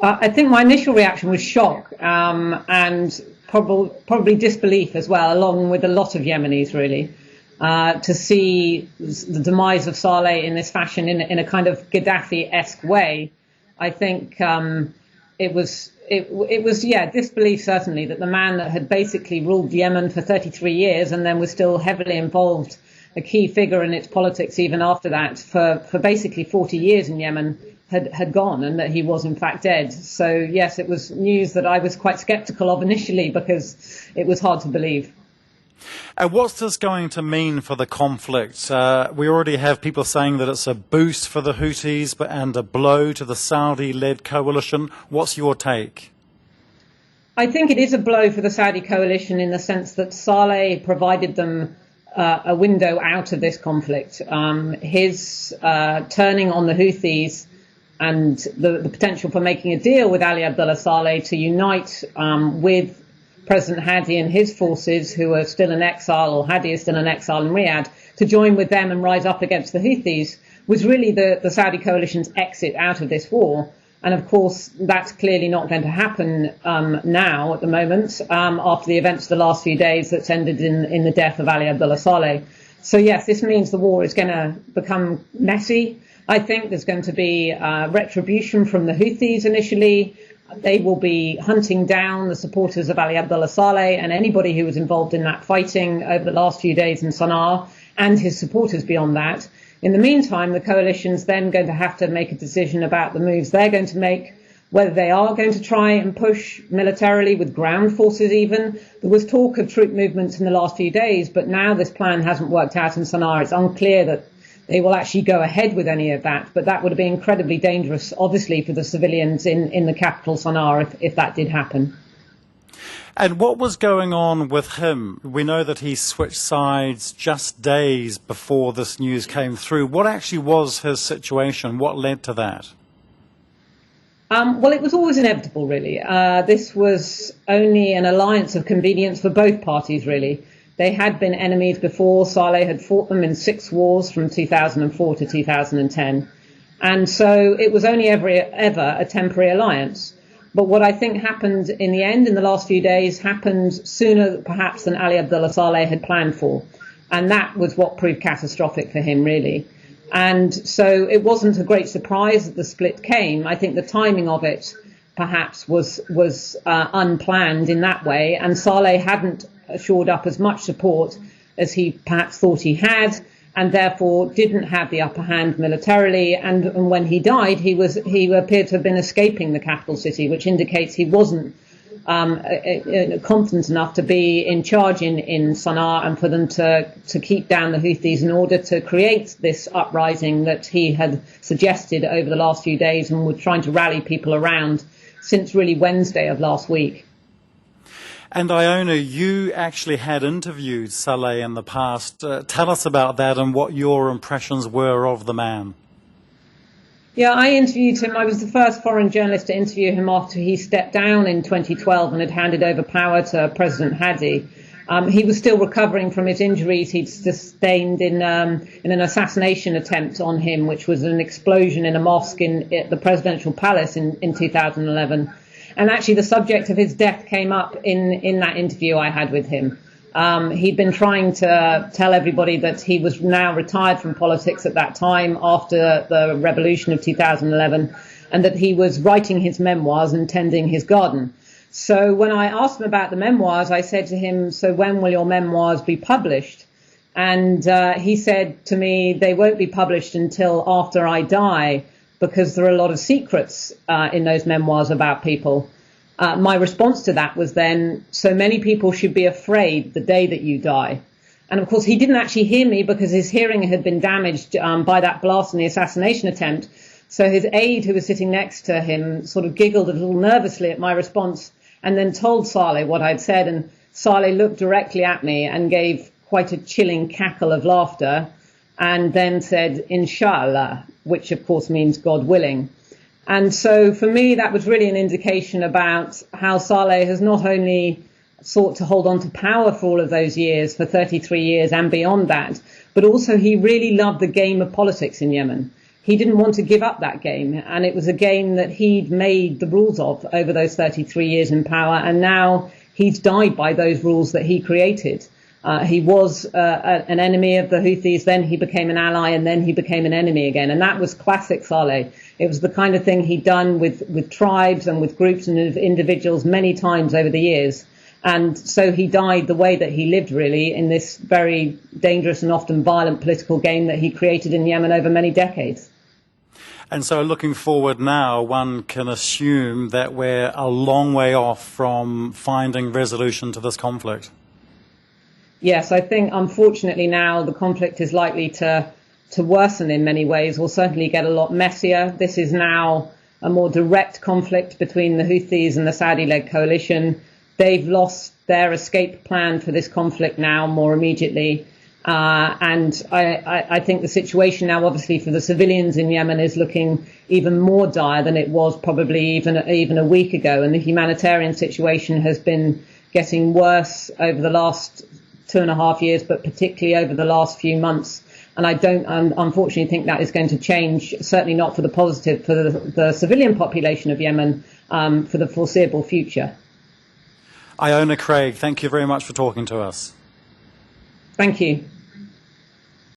I think my initial reaction was shock and probably disbelief as well, along with a lot of Yemenis, really, to see the demise of Saleh in this fashion, in a kind of Gaddafi-esque way. I think it was disbelief, certainly, that the man that had basically ruled Yemen for 33 years and then was still heavily involved, a key figure in its politics even after that, for basically 40 years in Yemen, had gone, and that he was in fact dead. So yes, it was news that I was quite sceptical of initially, because it was hard to believe. And what's this going to mean for the conflict? We already have people saying that it's a boost for the Houthis and a blow to the Saudi-led coalition. What's your take? I think it is a blow for the Saudi coalition in the sense that Saleh provided them a window out of this conflict. His turning on the Houthis and the potential for making a deal with Ali Abdullah Saleh to unite with President Hadi and his forces, who are still in exile, or Hadi is still in exile in Riyadh, to join with them and rise up against the Houthis, was really the Saudi coalition's exit out of this war. And of course, that's clearly not going to happen now at the moment, after the events of the last few days that's ended in the death of Ali Abdullah Saleh. So yes, this means the war is going to become messy. I think there's going to be retribution from the Houthis initially. They will be hunting down the supporters of Ali Abdullah Saleh and anybody who was involved in that fighting over the last few days in Sana'a, and his supporters beyond that. In the meantime, the coalition's then going to have to make a decision about the moves they're going to make, whether they are going to try and push militarily with ground forces even. There was talk of troop movements in the last few days, but now this plan hasn't worked out in Sana'a. It's unclear that they will actually go ahead with any of that, but that would be incredibly dangerous, obviously, for the civilians in the capital, Sana'a, if that did happen. And what was going on with him? We know that he switched sides just days before this news came through. What actually was his situation? What led to that? Well, it was always inevitable, really. This was only an alliance of convenience for both parties, really. They had been enemies before. Saleh had fought them in 6 wars from 2004 to 2010. And so it was only ever a temporary alliance. But what I think happened in the end, in the last few days, happened sooner perhaps than Ali Abdullah Saleh had planned for. And that was what proved catastrophic for him, really. And so it wasn't a great surprise that the split came. I think the timing of it perhaps was unplanned in that way. And Saleh hadn't shored up as much support as he perhaps thought he had, and therefore didn't have the upper hand militarily. And when he died, he appeared to have been escaping the capital city, which indicates he wasn't confident enough to be in charge in Sana'a, and for them to keep down the Houthis in order to create this uprising that he had suggested over the last few days and was trying to rally people around since really Wednesday of last week. And Iona, you actually had interviewed Saleh in the past. Tell us about that and what your impressions were of the man. Yeah, I interviewed him. I was the first foreign journalist to interview him after he stepped down in 2012 and had handed over power to President Hadi. He was still recovering from his injuries he'd sustained in an assassination attempt on him, which was an explosion in a mosque at the presidential palace in 2011. And actually, the subject of his death came up in that interview I had with him. He'd been trying to tell everybody that he was now retired from politics at that time after the revolution of 2011, and that he was writing his memoirs and tending his garden. So when I asked him about the memoirs, I said to him, "So when will your memoirs be published?" And he said to me, "They won't be published until after I die, because there are a lot of secrets in those memoirs about people." My response to that was then, "So many people should be afraid the day that you die." And of course, he didn't actually hear me because his hearing had been damaged by that blast and the assassination attempt. So his aide, who was sitting next to him, sort of giggled a little nervously at my response and then told Saleh what I'd said. And Saleh looked directly at me and gave quite a chilling cackle of laughter, and then said, "Inshallah," which of course means God willing. And so for me, that was really an indication about how Saleh has not only sought to hold on to power for all of those years, for 33 years and beyond that, but also he really loved the game of politics in Yemen. he didn't want to give up that game. And it was a game that he'd made the rules of over those 33 years in power. And now he's died by those rules that he created. He was an enemy of the Houthis, then he became an ally, and then he became an enemy again. And that was classic Saleh. It was the kind of thing he'd done with tribes and with groups and individuals many times over the years. And so he died the way that he lived, really, in this very dangerous and often violent political game that he created in Yemen over many decades. And so looking forward now, one can assume that we're a long way off from finding resolution to this conflict. Yes, I think, unfortunately, now the conflict is likely to worsen in many ways, or certainly get a lot messier. This is now a more direct conflict between the Houthis and the Saudi-led coalition. They've lost their escape plan for this conflict now more immediately. And I think the situation now, obviously, for the civilians in Yemen is looking even more dire than it was probably even a week ago. And the humanitarian situation has been getting worse over the last 2.5 years, but particularly over the last few months. And I don't, unfortunately, think that is going to change, certainly not for the positive, for the civilian population of Yemen for the foreseeable future. Iona Craig, thank you very much for talking to us. Thank you.